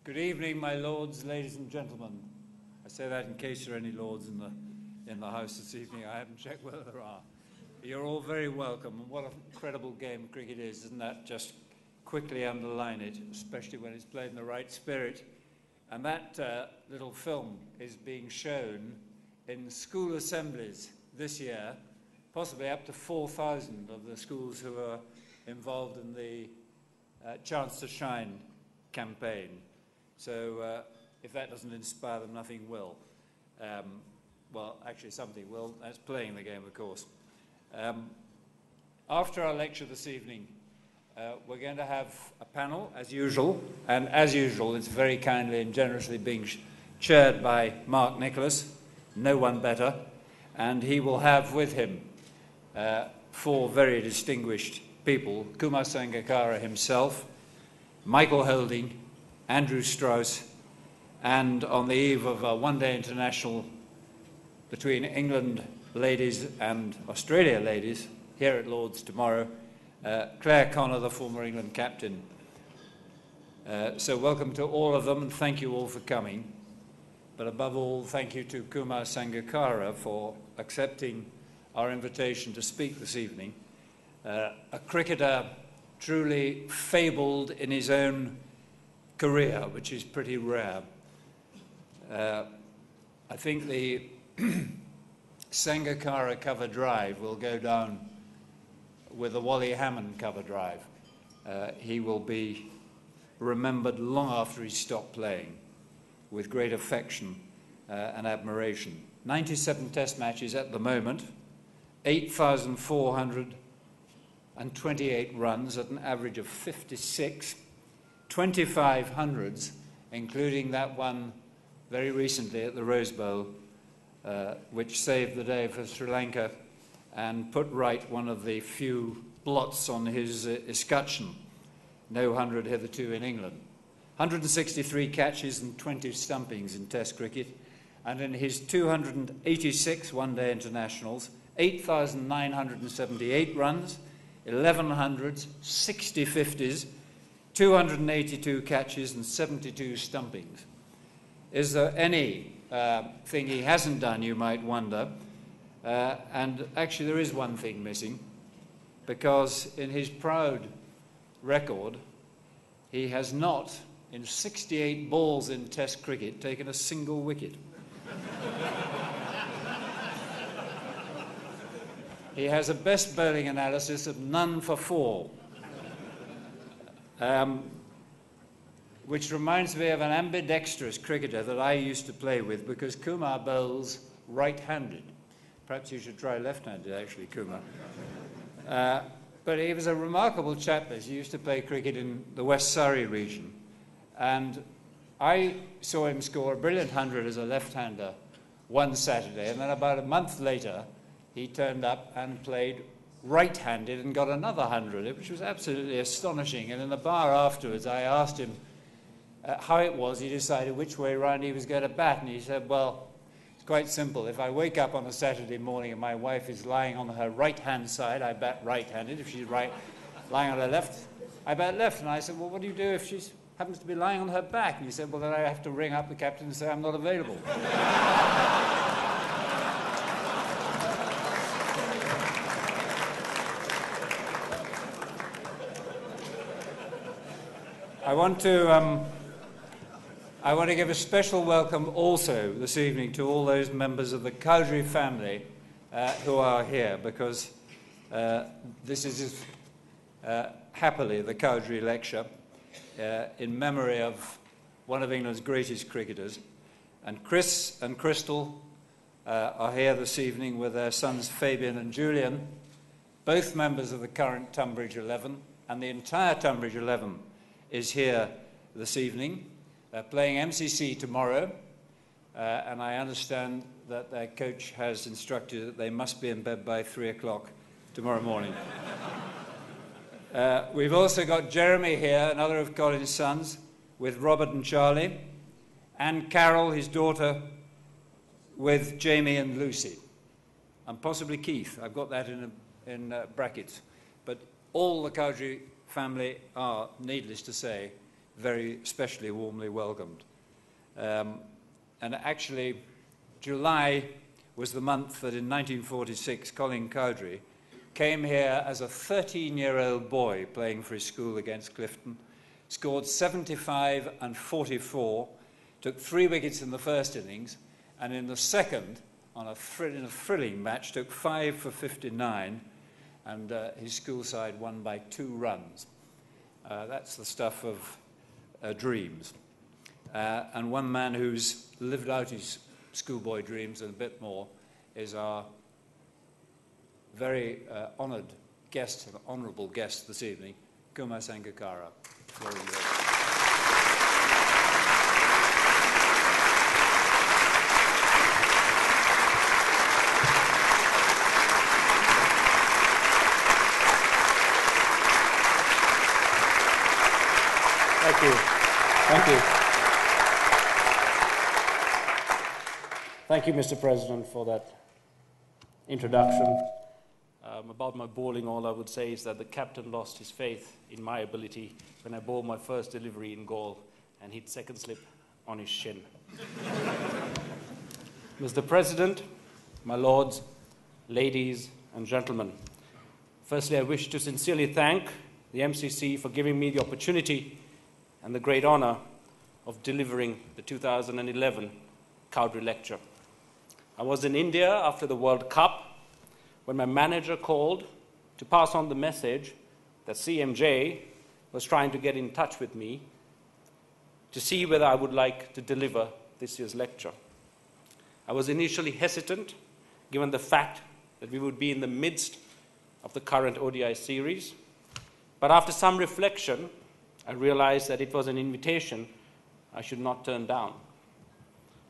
Good evening, my lords, ladies and gentlemen. I say that in case there are any lords in the house this evening. I haven't checked whether there are. You're all very welcome. And what an incredible game cricket is, doesn't that just quickly underline it, especially when it's played in the right spirit. And that little film is being shown in school assemblies this year, possibly up to 4,000 of the schools who are involved in the Chance to Shine campaign. So if that doesn't inspire them, nothing will. Well, actually something will. That's playing the game, of course. After our lecture this evening, we're going to have a panel, as usual. And as usual, it's very kindly and generously being chaired by Mark Nicholas, no one better. And he will have with him four very distinguished people: Kumar Sangakkara himself, Michael Holding, Andrew Strauss, and on the eve of a one-day international between England ladies and Australia ladies, here at Lord's tomorrow, Claire Connor, the former England captain. So welcome to all of them, and thank you all for coming. But above all, thank you to Kumar Sangakkara for accepting our invitation to speak this evening. A cricketer truly fabled in his own career, which is pretty rare. I think the Sangakkara cover drive will go down with the Wally Hammond cover drive. He will be remembered long after he stopped playing, with great affection and admiration. 97 test matches at the moment, 8,428 runs at an average of 56, 25 hundreds, including that one very recently at the Rose Bowl, which saved the day for Sri Lanka and put right one of the few blots on his escutcheon. No 100 hitherto in England. 163 catches and 20 stumpings in Test cricket, and in his 286 one-day internationals, 8,978 runs, 11 hundreds, 60 50s, 282 catches and 72 stumpings. Is there any thing he hasn't done, you might wonder? And actually there is one thing missing, because in his proud record, he has not, in 68 balls in Test cricket, taken a single wicket. He has a best bowling analysis of none for 4. Which reminds me of an ambidextrous cricketer that I used to play with, because Kumar bowls right-handed. Perhaps you should try left-handed, actually, Kumar. But he was a remarkable chap. He used to play cricket in the West Surrey region. And I saw him score a brilliant 100 as a left-hander one Saturday, and then about a month later, he turned up and played right-handed and got another 100, which was absolutely astonishing. And in the bar afterwards, I asked him how it was he decided which way round he was going to bat, and he said, well, it's quite simple. If I wake up on a Saturday morning and my wife is lying on her right-hand side, I bat right-handed. If she's lying on her left, I bat left. And I said, well, what do you do if she happens to be lying on her back? And he said, well, then I have to ring up the captain and say I'm not available. I want to give a special welcome also this evening to all those members of the Cowdrey family who are here, because this is happily the Cowdrey Lecture in memory of one of England's greatest cricketers. And Chris and Crystal are here this evening with their sons Fabian and Julian, both members of the current Tunbridge 11, and the entire Tunbridge 11 is here this evening, playing MCC tomorrow, and I understand that their coach has instructed that they must be in bed by 3 o'clock tomorrow morning. We've also got Jeremy here, another of Colin's sons, with Robert and Charlie, and Carol, his daughter, with Jamie and Lucy, and possibly Keith. I've got that in brackets. But all the Cowdrey family are, needless to say, very especially warmly welcomed. And actually, July was the month that in 1946 Colin Cowdrey came here as a 13-year-old boy playing for his school against Clifton, scored 75 and 44, took 3 wickets in the first innings, and in the second, in a thrilling match, took 5 for 59, and his school side won by 2 runs. That's the stuff of dreams. And one man who's lived out his schoolboy dreams and a bit more is our very honoured guest, an honourable guest this evening, Kumar Sangakkara. Thank you. Thank you. Thank you, Mr. President, for that introduction. About my bowling, all I would say is that the captain lost his faith in my ability when I bowled my first delivery in goal and hit second slip on his shin. Mr. President, my lords, ladies and gentlemen, firstly I wish to sincerely thank the MCC for giving me the opportunity and the great honour of delivering the 2011 Cowdrey Lecture. I was in India after the World Cup when my manager called to pass on the message that CMJ was trying to get in touch with me to see whether I would like to deliver this year's lecture. I was initially hesitant, given the fact that we would be in the midst of the current ODI series, but after some reflection, I realized that it was an invitation I should not turn down.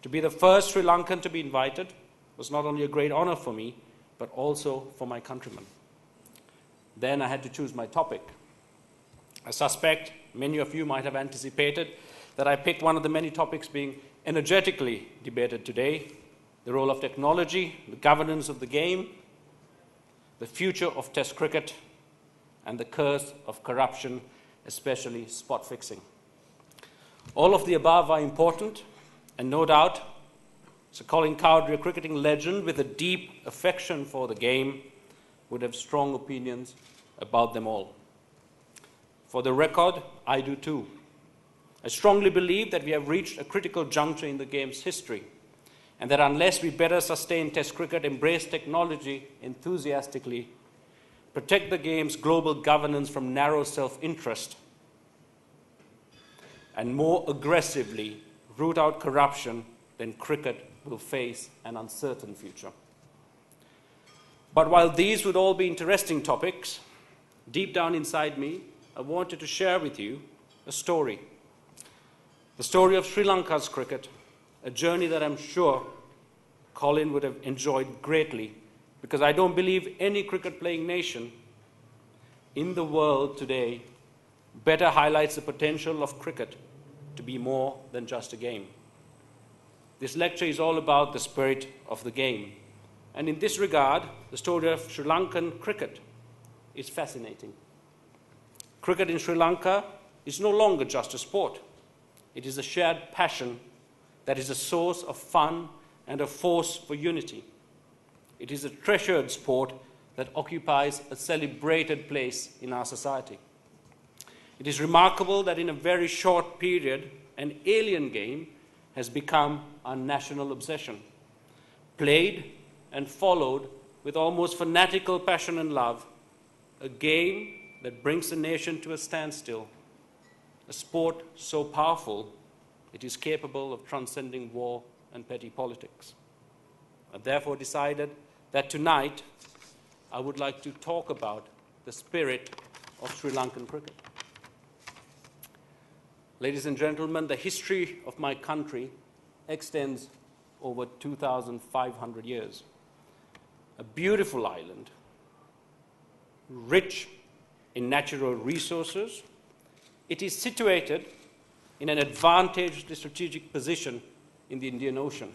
To be the first Sri Lankan to be invited was not only a great honor for me, but also for my countrymen. Then I had to choose my topic. I suspect many of you might have anticipated that I picked one of the many topics being energetically debated today: the role of technology, the governance of the game, the future of Test cricket, and the curse of corruption, especially spot fixing. All of the above are important, and no doubt Sir Colin Cowdrey, a cricketing legend with a deep affection for the game, would have strong opinions about them all. For the record, I do too. I strongly believe that we have reached a critical juncture in the game's history, and that unless we better sustain Test cricket, embrace technology enthusiastically, protect the game's global governance from narrow self-interest, and more aggressively root out corruption, then cricket will face an uncertain future. But while these would all be interesting topics, deep down inside me, I wanted to share with you a story. The story of Sri Lanka's cricket, a journey that I'm sure Colin would have enjoyed greatly, because I don't believe any cricket-playing nation in the world today better highlights the potential of cricket to be more than just a game. This lecture is all about the spirit of the game. And in this regard, the story of Sri Lankan cricket is fascinating. Cricket in Sri Lanka is no longer just a sport. It is a shared passion that is a source of fun and a force for unity. It is a treasured sport that occupies a celebrated place in our society. It is remarkable that in a very short period, an alien game has become our national obsession, played and followed with almost fanatical passion and love, a game that brings the nation to a standstill, a sport so powerful it is capable of transcending war and petty politics. I therefore decided that tonight I would like to talk about the spirit of Sri Lankan cricket. Ladies and gentlemen, the history of my country extends over 2,500 years. A beautiful island, rich in natural resources. It is situated in an advantaged strategic position in the Indian Ocean.